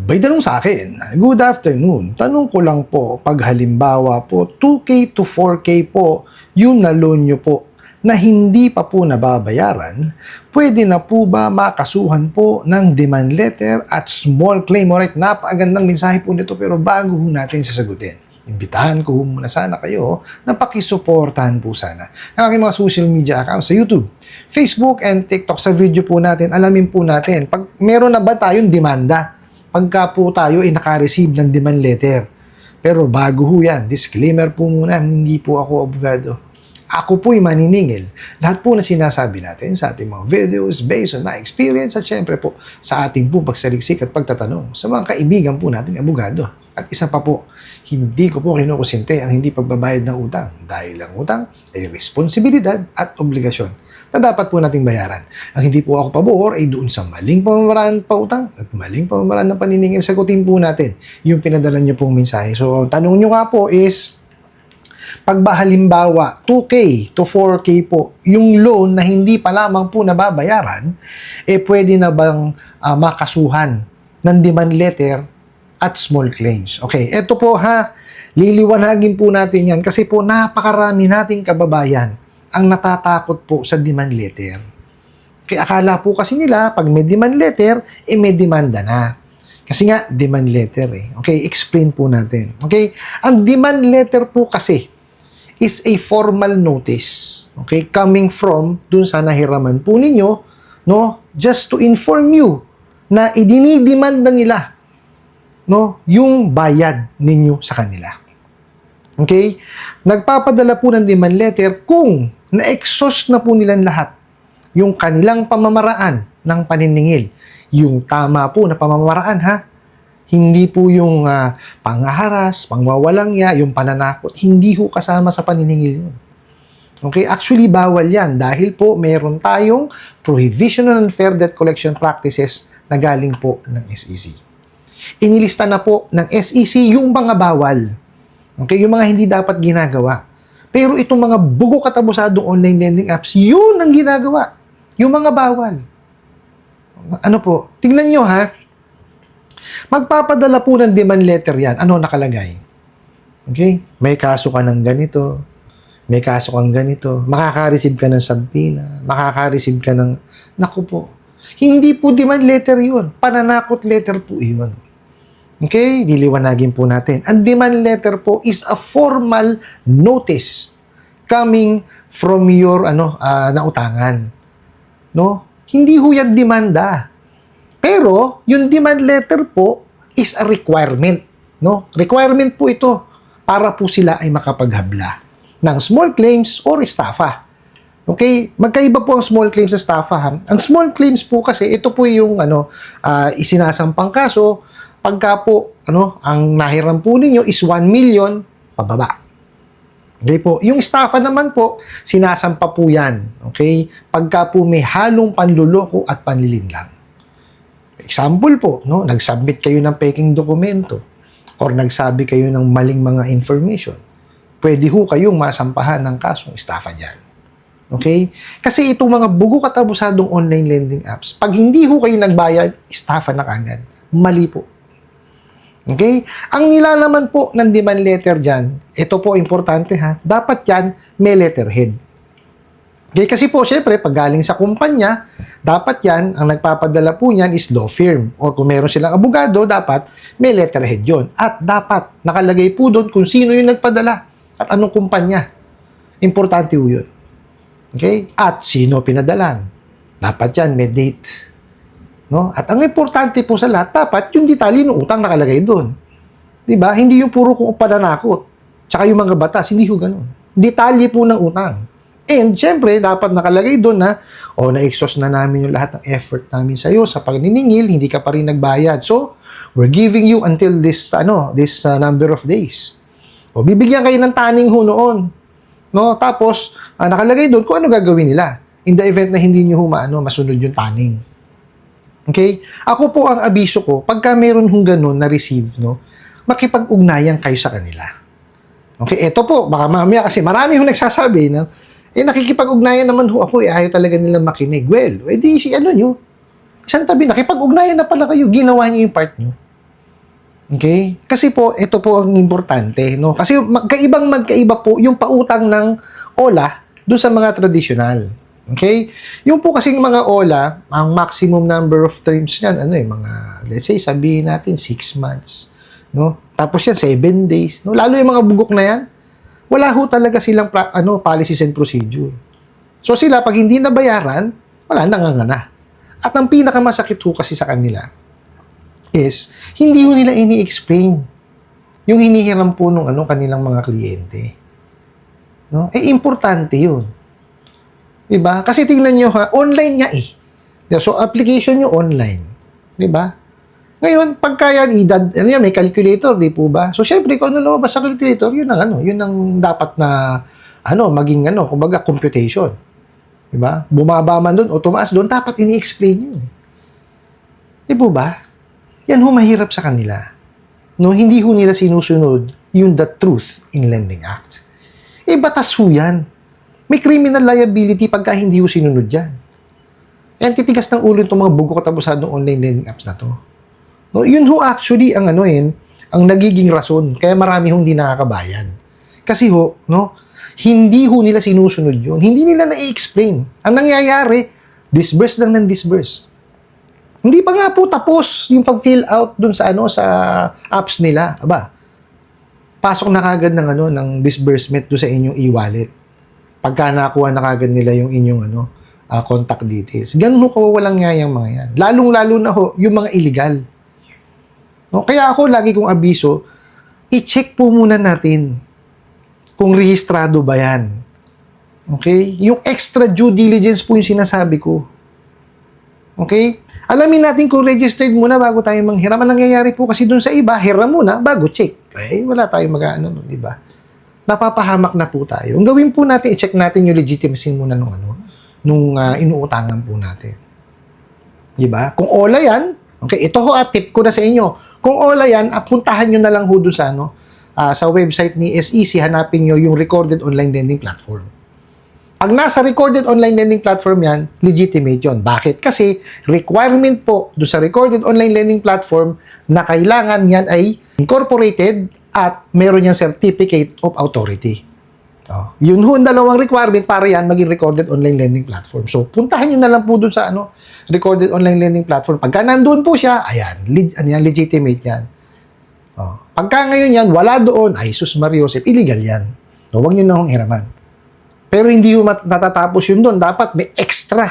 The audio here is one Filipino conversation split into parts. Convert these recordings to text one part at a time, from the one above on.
May tanong sa akin, good afternoon. Tanong ko lang po, pag halimbawa po, 2K to 4K po, yung na-loan nyo po, na hindi pa po nababayaran, pwede na po ba makasuhan po ng demand letter at small claim? Alright, napakagandang mensahe po nito pero bago ho natin sasagutin, imbitahan ko muna sana kayo na pakisuportahan po sana ang aking mga social media accounts sa YouTube, Facebook, and TikTok. Sa video po natin, alamin po natin, pag meron na ba tayong demanda? Pagka po tayo ay naka-receive ng demand letter. Pero bago ho yan, disclaimer po muna, hindi po ako abogado. Ako po'y maniningil. Lahat po na sinasabi natin sa ating mga videos based on my experience at syempre po sa ating po pagsaliksik at pagtatanong sa mga kaibigan po nating abogado. At isa pa po, hindi ko po kinukonsente ang hindi pagbabayad ng utang dahil ang utang ay responsibilidad at obligasyon na dapat po nating bayaran. Ang hindi po ako pabor ay doon sa maling pamamaraan pa utang at maling pamamaraan ng paniningil. Sagutin po natin yung pinadala niyo pong mensahe. So, tanong nyo nga po is, pag ba halimbawa 2K to 4K po yung loan na hindi pa lamang po nababayaran, pwede na bang makasuhan ng demand letter at small claims? Okay, eto po ha, liliwanagin po natin yan kasi po napakarami nating kababayan ang natatakot po sa demand letter. Kaya akala po kasi nila pag may demand letter, may demanda na. Kasi nga, demand letter Okay, explain po natin. Okay, ang demand letter po kasi is a formal notice, okay, coming from dun sa nahiraman po ninyo, no, just to inform you na idinidemanda nila, no, yung bayad ninyo sa kanila. Okay? Nagpapadala po ng demand letter kung na-exhaust na po nilang lahat yung kanilang pamamaraan ng paniningil. Yung tama po na pamamaraan, ha? Hindi po yung panghaharas, pangwawalangya, yung pananakot. Hindi ho kasama sa paniningil yun. Okay? Actually, bawal yan dahil po meron tayong Prohibition on Unfair Debt Collection Practices na galing po ng SEC. Inilista na po ng SEC yung mga bawal. Okay? Yung mga hindi dapat ginagawa. Pero itong mga bugo katabusadong online lending apps, yun ang ginagawa. Yung mga bawal. Ano po? Tingnan nyo ha. Magpapadala po ng demand letter yan. Ano nakalagay? Okay? May kaso ka ng ganito. May kaso kang ganito. Makaka-receive ka ng subpoena. Makaka-receive ka ng... Naku po. Hindi po demand letter yun. Pananakot letter po yun. Okay? Diliwanagin po natin. Ang demand letter po is a formal notice coming from your nautangan. No? Hindi ho yan demanda. Pero, yung demand letter po is a requirement. No? Requirement po ito para po sila ay makapaghabla ng small claims or estafa. Okay? Magkaiba po ang small claims sa estafa. Ha? Ang small claims po kasi, ito po yung isinasampang kaso pagka po ang nahiram po ninyo is 1 million pababa. Okay po. Yung estafa naman po, sinasampa po yan. Okay? Pagka po may halong panluloko at panlilinlang. Example po, nag-submit kayo ng peking dokumento or nagsabi kayo ng maling mga information. Pwede ho kayong masampahan ng kasong estafa dyan. Okay? Kasi itong mga bugo katabusadong online lending apps, pag hindi ho kayo nagbayad, estafa na kagad. Mali po. Okay? Ang nilalaman po ng demand letter dyan, ito po importante ha, dapat yan may letterhead. Okay? Kasi po, syempre, pag galing sa kumpanya, dapat yan, ang nagpapadala po niyan is law firm. Or kung meron silang abogado, dapat may letterhead yon. At dapat nakalagay po doon kung sino yung nagpadala at anong kumpanya. Importante po yun. Okay? At sino pinadalan. Dapat yan, may date. No? At ang importante po sa lahat, dapat yung detalye ng utang nakalagay doon. Diba? Hindi yung puro kung pananakot. Tsaka yung mga batas, hindi ko ganun. Detalye po ng utang. And, syempre, dapat nakalagay doon na, na-exhaust na namin yung lahat ng effort namin sa'yo sa pagniningil, hindi ka pa rin nagbayad. So, we're giving you until this number of days. Bibigyan kayo ng taning ho noon. No? Tapos, nakalagay doon kung ano gagawin nila. In the event na hindi nyo masunod yung taning. Okay? Ako po ang abiso ko, pagka meron hong ganun na-receive, makipag-ugnayan kayo sa kanila. Okay? Ito po, baka mamaya kasi marami hong nagsasabi na, nakikipag-ugnayan naman ho ako, ayaw talaga nilang makinig. Well, nyo, isang tabi, nakipag-ugnayan na pala kayo, ginawa niyo yung part nyo. Okay? Kasi po, ito po ang importante, no? Kasi magkaiba po yung pautang ng OLA doon sa mga tradisyonal. Okay? Yung po kasing mga OLA, ang maximum number of terms niyan, mga, let's say, sabihin natin, 6 months. No? Tapos yan, 7 days. No? Lalo yung mga bugok na yan, wala ho talaga silang policies and procedure. So sila, pag hindi nabayaran, wala, nangangana. At ang pinakamasakit ho kasi sa kanila is, hindi ho nila ini-explain yung hinihiram po ng kanilang mga kliyente. No? Importante yun. Diba? Kasi tingnan nyo ha, online nga eh. So, application nyo online. Diba? Ngayon, pagka yan, may calculator, di po ba? So, syempre, kung ano lumabas sa calculator, yun ang dapat na, maging, kumbaga, computation. Diba? Bumaba man doon o tumaas doon, dapat ini-explain yun. Di po ba? Yan ho mahirap sa kanila. No, hindi ho nila sinusunod yung the Truth in Lending Act. Batas ho yan. May criminal liability pagka hindi ho sinunod yan. Yan, titigas ng ulo itong mga bugo katapusadong online lending apps na to. No, yun ho actually ang ang nagiging rason kaya marami hong hindi nakakabayad. Kasi ho, hindi ho nila sinusunod yun. Hindi nila na-explain. Ang nangyayari, disburse lang ng disburse. Hindi pa nga po tapos yung pag-fill out dun sa sa apps nila. Aba, pasok na kagad ng disbursement do sa inyong e-wallet. Pagka nakuha na kagad nila yung inyong contact details. Ganun ko walang ngayang mga yan. Lalong-lalo na ho yung mga illegal. No? Kaya ako lagi kong abiso, i-check po muna natin kung rehistrado ba yan. Okay? Yung extra due diligence po yung sinasabi ko. Okay? Alamin natin kung registered muna bago tayo manghiram. Ang nangyayari po kasi dun sa iba, hiram muna bago check. Wala tayong mag-ano, di ba? Napapahamak na po tayo. Ang gawin po natin, i-check natin yung legitimacy muna nung inuutangan po natin. Di ba? Kung OLA yan, okay, ito ho tip ko na sa inyo. Kung OLA yan, puntahan nyo na lang ho doon sa website ni SEC, hanapin nyo yung Recorded Online Lending Platform. Pag nasa Recorded Online Lending Platform yan, legitimate yun. Bakit? Kasi requirement po doon sa Recorded Online Lending Platform na kailangan yan ay incorporated at meron niyang Certificate of Authority. Yun ho, ang dalawang requirement para yan maging Recorded Online Lending Platform. So, puntahan nyo na lang po dun sa Recorded Online Lending Platform. Pagka nandun po siya, ayan, legitimate yan. Pagka ngayon yan, wala doon, ay sus Mariosep, illegal yan. So, huwag nyo na hong hiraman. Pero hindi ho natatapos yun doon. Dapat may extra.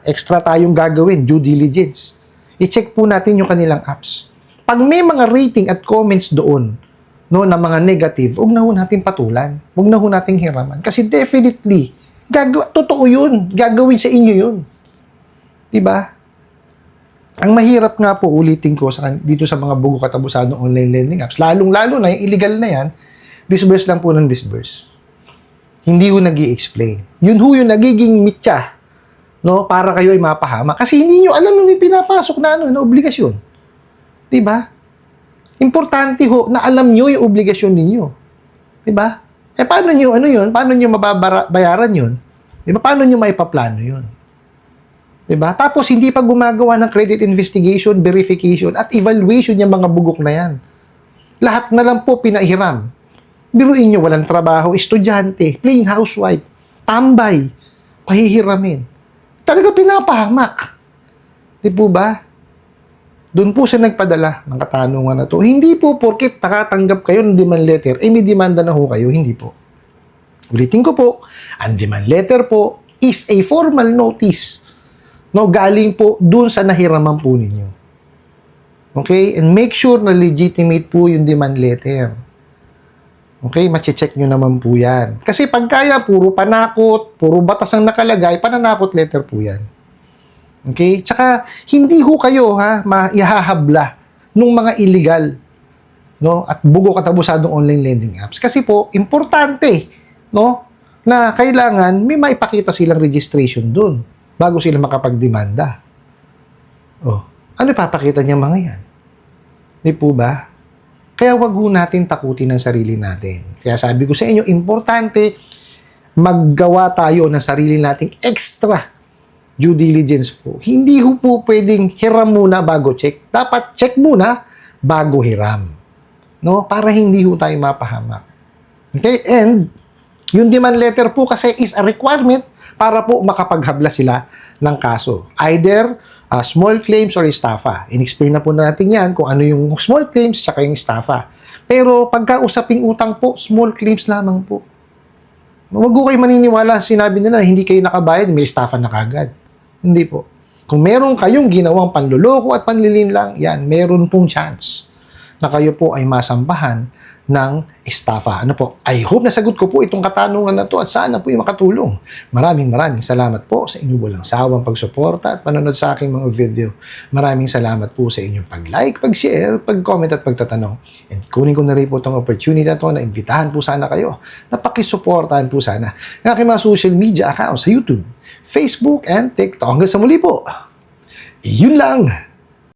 Extra tayong gagawin, due diligence. I-check po natin yung kanilang apps. Pag may mga rating at comments doon, na mga negative, huwag na ho natin patulan. Huwag na ho natin hiraman. Kasi definitely, totoo yun. Gagawin sa inyo yun. Diba? Ang mahirap nga po, ulitin ko dito sa mga bugo katabusadong online lending apps, lalong-lalo na yung illegal na yan, disburse lang po ng disburse. Hindi ho nag-i-explain. Yun ho yung nagiging mitya, para kayo ay mapahama. Kasi hindi nyo alam yung may pinapasok na obligasyon. Diba? Importante ho na alam nyo yung obligasyon ninyo. Diba? Paano nyo, yun? Paano nyo mababayaran yun? Diba? Paano nyo maipaplano yun? Diba? Tapos, hindi pa gumagawa ng credit investigation, verification, at evaluation yung mga bugok na yan. Lahat na lang po pinahiram. Biruin nyo, walang trabaho, estudyante, plain housewife, tambay, pahihiramin. Talaga pinapahamak. Di po ba? Doon po siya nagpadala ng katanungan na to. Hindi po porket nakatanggap kayo ng demand letter, may demanda na ho kayo. Hindi po. Ulitin ko po, ang demand letter po is a formal notice. Galing po doon sa nahiraman po ninyo. Okay? And make sure na legitimate po yung demand letter. Okay? Mache-check nyo naman po yan. Kasi pagkaya, puro panakot, puro batas ang nakalagay, pananakot letter po yan. Okay? Tsaka, hindi ho kayo, maihahabla nung mga illegal, at bugo katabusadong online lending apps. Kasi po, importante, na kailangan may maipakita silang registration doon bago sila makapagdemanda. Ano ipapakita niya mga yan? Di po ba? Kaya wag ho natin takutin ang sarili natin. Kaya sabi ko sa inyo, importante maggawa tayo ng sarili nating extra due diligence po. Hindi ho po pwedeng hiram muna bago check. Dapat check muna bago hiram. No? Para hindi ho tayo mapahamak. Okay? And yung demand letter po kasi is a requirement para po makapaghabla sila ng kaso. Either small claims or estafa. In-explain na po natin yan kung ano yung small claims tsaka yung estafa. Pero pagka usaping utang po, small claims lamang po. Huwag ko kayo maniniwala, sinabi nila hindi kayo nakabayad, may estafa na kagad. Hindi po. Kung meron kayong ginawang panluloko at panlilinlang, yan, meron pong chance na kayo po ay masambahan ng estafa. Ano po? I hope nasagot ko po itong katanungan na to at sana po yung makatulong. Maraming salamat po sa inyong walang sawang pagsuporta at panonood sa aking mga video. Maraming salamat po sa inyong pag-like, pag-share, pag-comment at pagtatanong. And kunin ko na rin po itong opportunity na to na imbitahan po sana kayo na pakisuportahan po sana ng aking mga social media accounts sa YouTube, Facebook, and TikTok. Hanggang sa muli po. Yun lang!